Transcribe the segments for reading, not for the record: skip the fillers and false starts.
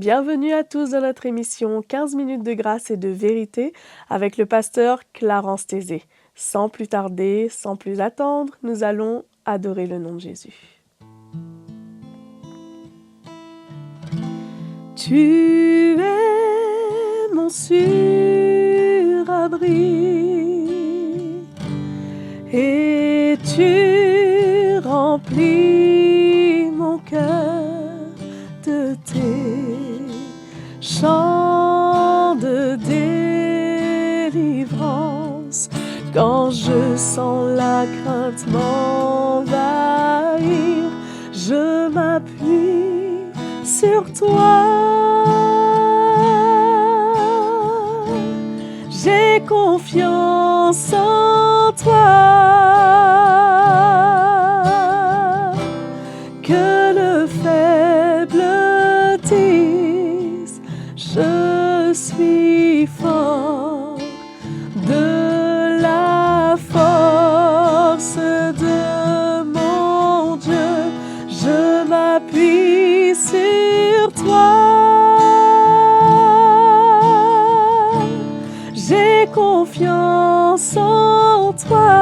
Bienvenue à tous dans notre émission 15 minutes de grâce et de vérité avec le pasteur Clarence Tézé. Sans plus tarder, sans plus attendre, nous allons adorer le nom de Jésus. Tu es mon sûr abri et tu remplis mon cœur de tes chants de délivrance. Quand je sens la crainte m'envahir, je m'appuie sur toi. J'ai confiance en toi, que le faible dise, je suis fort, de la force de mon Dieu, je m'appuie sur toi. J'ai confiance en toi,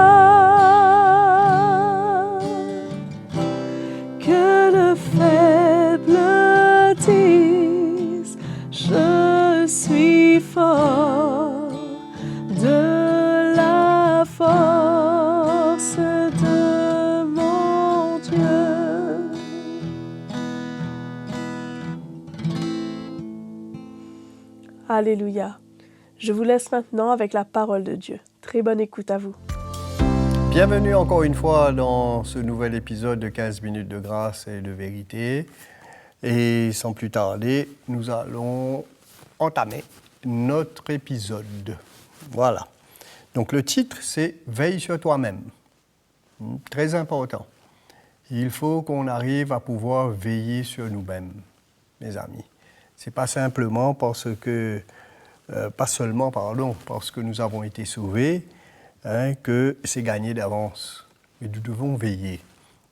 que le faible dise, je suis fort, de la force de mon Dieu. Alléluia. Je vous laisse maintenant avec la parole de Dieu. Très bonne écoute à vous. Bienvenue encore une fois dans ce nouvel épisode de 15 minutes de grâce et de vérité. Et sans plus tarder, nous allons entamer notre épisode. Voilà. Donc le titre, c'est « Veille sur toi-même ». Très important. Il faut qu'on arrive à pouvoir veiller sur nous-mêmes, mes amis. Ce n'est pas simplement parce que... pas seulement, parce que nous avons été sauvés, que c'est gagné d'avance. Mais nous devons veiller.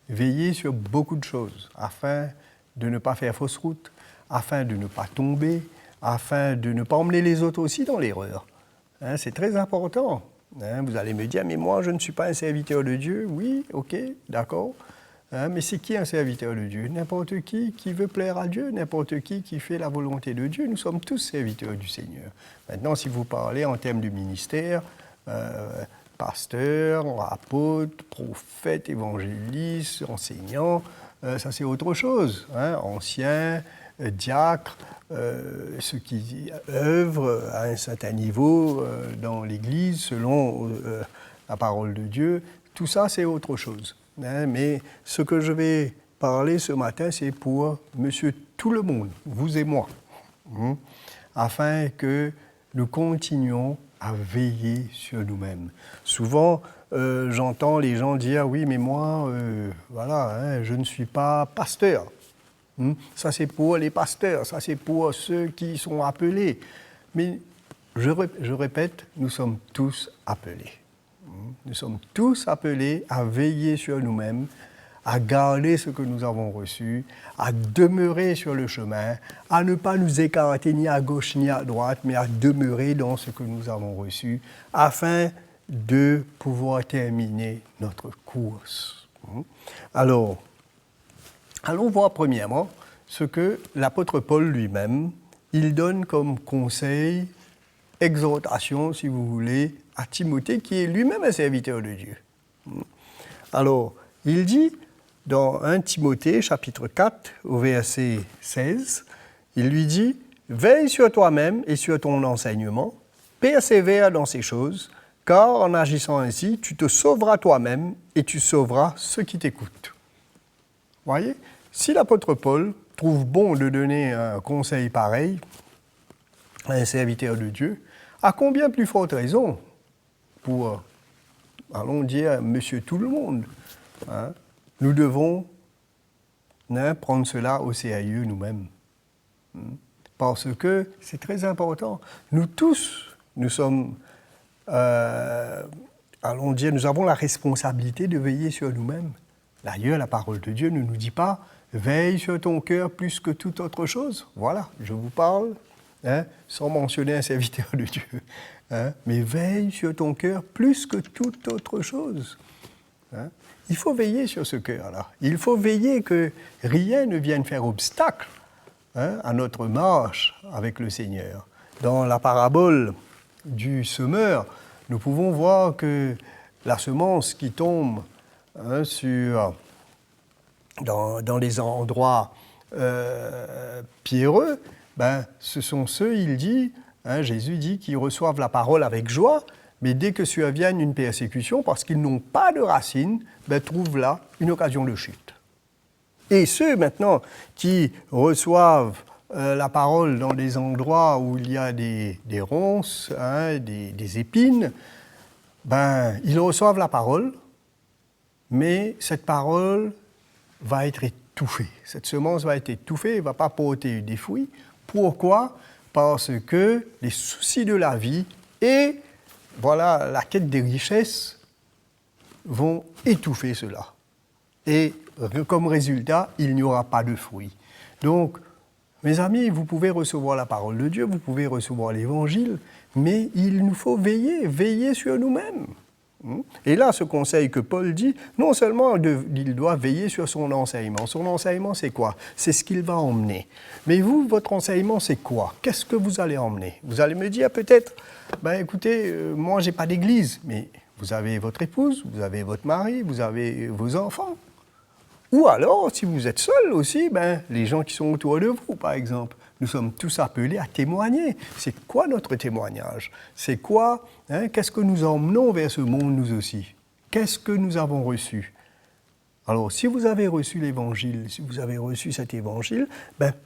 Veiller sur beaucoup de choses, afin de ne pas faire fausse route, afin de ne pas tomber, afin de ne pas emmener les autres aussi dans l'erreur. C'est très important. Vous allez me dire, mais moi, je ne suis pas un serviteur de Dieu. Oui, ok, d'accord. Mais c'est qui un serviteur de Dieu? N'importe qui veut plaire à Dieu, n'importe qui fait la volonté de Dieu. Nous sommes tous serviteurs du Seigneur. Maintenant, si vous parlez en termes de ministère, pasteur, apôtre, prophète, évangéliste, enseignant, ça c'est autre chose. Ancien, diacre, ceux qui œuvrent à un certain niveau dans l'Église selon la parole de Dieu, tout ça c'est autre chose. Mais ce que je vais parler ce matin, c'est pour monsieur tout le monde, vous et moi, afin que nous continuions à veiller sur nous-mêmes. Souvent, j'entends les gens dire « Oui, mais moi, je ne suis pas pasteur. » Ça, c'est pour les pasteurs, ça, c'est pour ceux qui sont appelés. Mais je répète, nous sommes tous appelés. Nous sommes tous appelés à veiller sur nous-mêmes, à garder ce que nous avons reçu, à demeurer sur le chemin, à ne pas nous écarter ni à gauche ni à droite, mais à demeurer dans ce que nous avons reçu, afin de pouvoir terminer notre course. Alors, allons voir premièrement ce que l'apôtre Paul lui-même, il donne comme conseil, exhortation, si vous voulez, à Timothée, qui est lui-même un serviteur de Dieu. Alors, il dit, dans 1 Timothée, chapitre 4, au verset 16, il lui dit « Veille sur toi-même et sur ton enseignement, persévère dans ces choses, car en agissant ainsi, tu te sauveras toi-même et tu sauveras ceux qui t'écoutent. » Voyez, si l'apôtre Paul trouve bon de donner un conseil pareil à un serviteur de Dieu, à combien plus forte raison pour, allons dire, monsieur tout le monde, nous devons prendre cela au sérieux nous-mêmes. Parce que c'est très important. Nous tous, nous sommes, allons dire, nous avons la responsabilité de veiller sur nous-mêmes. D'ailleurs, la parole de Dieu ne nous dit pas veille sur ton cœur plus que toute autre chose. Voilà, je vous parle, sans mentionner un serviteur de Dieu. Mais veille sur ton cœur plus que toute autre chose. Il faut veiller sur ce cœur-là. Il faut veiller que rien ne vienne faire obstacle à notre marche avec le Seigneur. Dans la parabole du semeur, nous pouvons voir que la semence qui tombe dans les endroits pierreux, ce sont ceux, il dit, Jésus dit, qui reçoivent la parole avec joie, mais dès que survienne une persécution, parce qu'ils n'ont pas de racines, trouvent là une occasion de chute. Et ceux maintenant qui reçoivent la parole dans des endroits où il y a des ronces, des épines, ils reçoivent la parole, mais cette parole va être étouffée. Cette semence va être étouffée, elle ne va pas porter des fruits. Pourquoi ? Parce que les soucis de la vie et la quête des richesses vont étouffer cela. Et comme résultat, il n'y aura pas de fruits. Donc, mes amis, vous pouvez recevoir la parole de Dieu, vous pouvez recevoir l'Évangile, mais il nous faut veiller sur nous-mêmes. Et là, ce conseil que Paul dit, non seulement il doit veiller sur son enseignement. Son enseignement, c'est quoi ? C'est ce qu'il va emmener. Mais vous, votre enseignement, c'est quoi ? Qu'est-ce que vous allez emmener ? Vous allez me dire peut-être, écoutez, moi, je n'ai pas d'église, mais vous avez votre épouse, vous avez votre mari, vous avez vos enfants. Ou alors, si vous êtes seul aussi, les gens qui sont autour de vous, par exemple. Nous sommes tous appelés à témoigner. C'est quoi notre témoignage ? C'est quoi ? Qu'est-ce que nous emmenons vers ce monde, nous aussi ? Qu'est-ce que nous avons reçu ? Alors, si vous avez reçu l'Évangile, si vous avez reçu cet Évangile,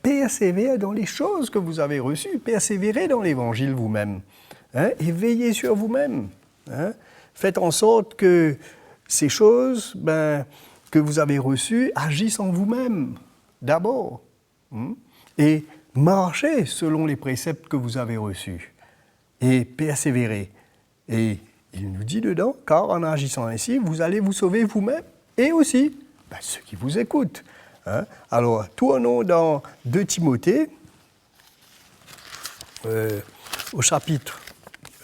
persévérez dans les choses que vous avez reçues. Persévérez dans l'Évangile vous-même. Et veillez sur vous-même. Faites en sorte que ces choses que vous avez reçues agissent en vous-même, d'abord. Et marchez selon les préceptes que vous avez reçus et persévérez. Et il nous dit dedans, car en agissant ainsi, vous allez vous sauver vous-même et aussi ceux qui vous écoutent. Alors, tournons dans 2 Timothée, au chapitre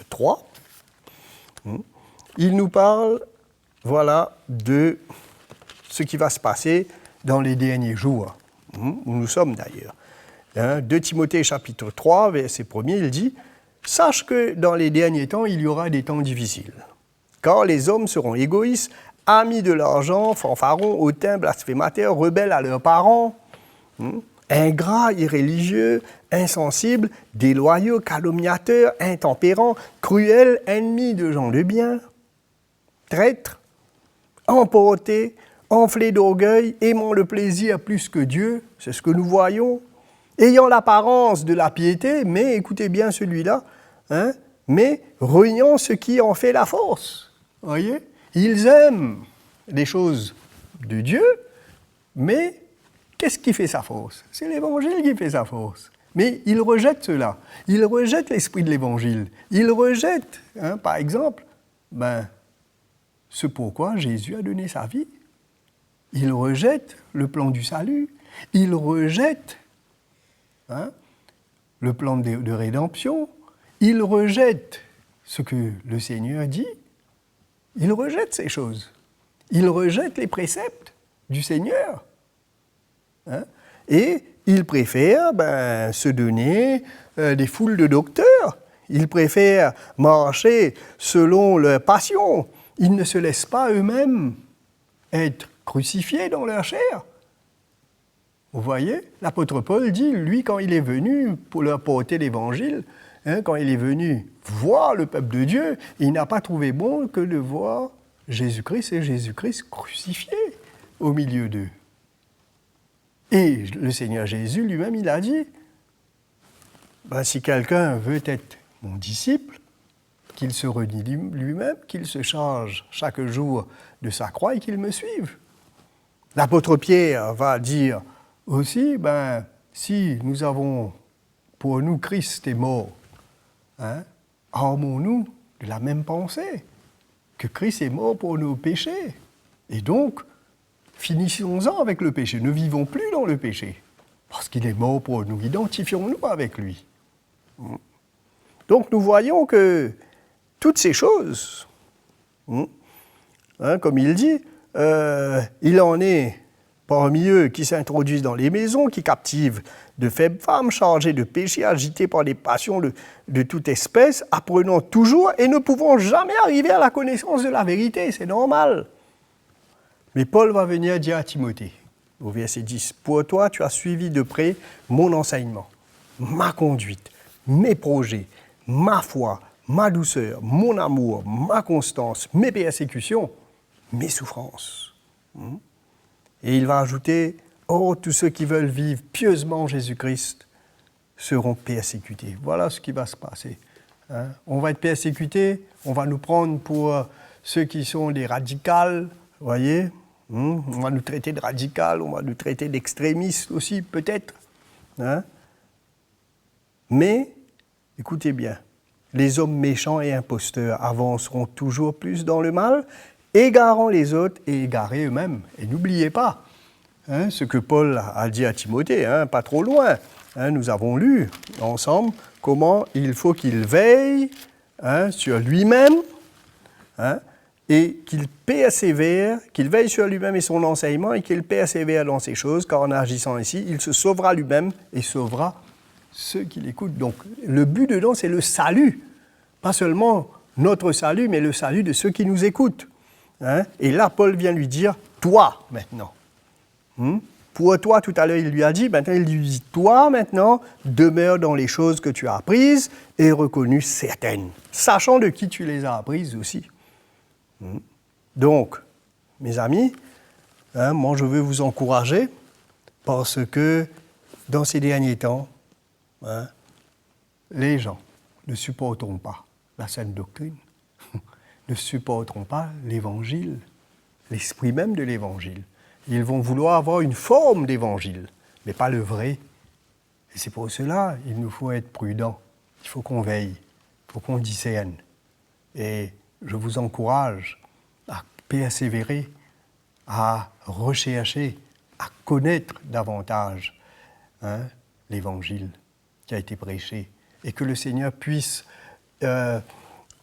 3. Il nous parle, de ce qui va se passer dans les derniers jours, où nous sommes d'ailleurs. 2 Timothée chapitre 3, verset 1er, il dit « Sache que dans les derniers temps, il y aura des temps difficiles, car les hommes seront égoïstes, amis de l'argent, fanfarons, hautains, blasphémateurs, rebelles à leurs parents, ingrats, irréligieux, insensibles, déloyaux, calomniateurs, intempérants, cruels, ennemis de gens de bien, traîtres, emportés, enflés d'orgueil, aimant le plaisir plus que Dieu, c'est ce que nous voyons, ayant l'apparence de la piété, mais écoutez bien celui-là, mais reniant ce qui en fait la force. Voyez ? Ils aiment les choses de Dieu, mais qu'est-ce qui fait sa force ? C'est l'Évangile qui fait sa force. Mais ils rejettent cela. Ils rejettent l'esprit de l'Évangile. Ils rejettent, par exemple, ce pourquoi Jésus a donné sa vie. Ils rejettent le plan du salut. Ils rejettent le plan de rédemption. Ils rejettent ce que le Seigneur dit. Ils rejettent ces choses. Ils rejettent les préceptes du Seigneur. Et ils préfèrent se donner des foules de docteurs. Ils préfèrent marcher selon leur passion. Ils ne se laissent pas eux-mêmes être crucifiés dans leur chair. Vous voyez, l'apôtre Paul dit, lui, quand il est venu pour leur porter l'Évangile, quand il est venu voir le peuple de Dieu, il n'a pas trouvé bon que de voir Jésus-Christ et Jésus-Christ crucifiés au milieu d'eux. Et le Seigneur Jésus lui-même, il a dit, si quelqu'un veut être mon disciple, qu'il se renie lui-même, qu'il se charge chaque jour de sa croix et qu'il me suive. L'apôtre Pierre va dire aussi, si nous avons, pour nous, Christ est mort, armons-nous de la même pensée, que Christ est mort pour nos péchés. Et donc, finissons-en avec le péché, ne vivons plus dans le péché, parce qu'il est mort pour nous, identifions-nous avec lui. Donc nous voyons que toutes ces choses, comme il dit, il en est parmi eux qui s'introduisent dans les maisons, qui captivent de faibles femmes chargées de péchés, agitées par des passions de toute espèce, apprenant toujours et ne pouvant jamais arriver à la connaissance de la vérité, c'est normal. Mais Paul va venir dire à Timothée, au verset 10, « Pour toi, tu as suivi de près mon enseignement, ma conduite, mes projets, ma foi, ma douceur, mon amour, ma constance, mes persécutions, mes souffrances. » Et il va ajouter, « Oh, tous ceux qui veulent vivre pieusement en Jésus-Christ seront persécutés. » Voilà ce qui va se passer. On va être persécutés, on va nous prendre pour ceux qui sont des radicals, vous voyez, on va nous traiter de radicals, on va nous traiter d'extrémistes aussi, peut-être. Mais, écoutez bien, les hommes méchants et imposteurs avanceront toujours plus dans le mal, égarant les autres et égarés eux-mêmes. Et n'oubliez pas ce que Paul a dit à Timothée, pas trop loin. Nous avons lu ensemble comment il faut qu'il veille sur lui-même et qu'il persévère, qu'il veille sur lui-même et son enseignement et qu'il persévère dans ces choses, car en agissant ainsi, il se sauvera lui-même et sauvera ceux qui l'écoutent. Donc le but dedans, c'est le salut. Pas seulement notre salut, mais le salut de ceux qui nous écoutent. Et là, Paul vient lui dire « toi » maintenant. Pour toi, tout à l'heure, il lui a dit, maintenant il lui dit « toi » maintenant, demeure dans les choses que tu as apprises et reconnues certaines, sachant de qui tu les as apprises aussi. Donc, mes amis, moi je veux vous encourager parce que dans ces derniers temps, les gens ne supporteront pas la saine doctrine, ne supporteront pas l'évangile, l'esprit même de l'évangile. Ils vont vouloir avoir une forme d'évangile, mais pas le vrai. Et c'est pour cela qu'il nous faut être prudents. Il faut qu'on veille, il faut qu'on discerne. Et je vous encourage à persévérer, à rechercher, à connaître davantage l'évangile qui a été prêché. Et que le Seigneur puisse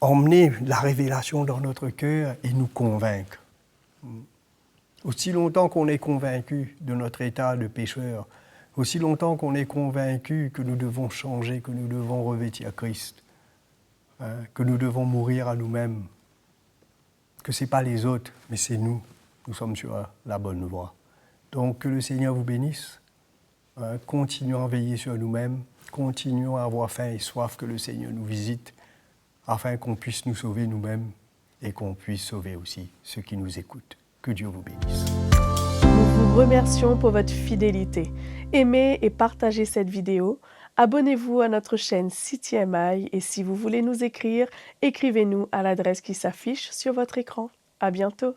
emmener la révélation dans notre cœur et nous convaincre. Aussi longtemps qu'on est convaincu de notre état de pécheur, aussi longtemps qu'on est convaincu que nous devons changer, que nous devons revêtir Christ, que nous devons mourir à nous-mêmes, que ce n'est pas les autres, mais c'est nous. Nous sommes sur la bonne voie. Donc que le Seigneur vous bénisse. Continuons à veiller sur nous-mêmes, continuons à avoir faim et soif que le Seigneur nous visite, afin qu'on puisse nous sauver nous-mêmes et qu'on puisse sauver aussi ceux qui nous écoutent. Que Dieu vous bénisse. Nous vous remercions pour votre fidélité. Aimez et partagez cette vidéo. Abonnez-vous à notre chaîne CTMI et si vous voulez nous écrire, écrivez-nous à l'adresse qui s'affiche sur votre écran. À bientôt.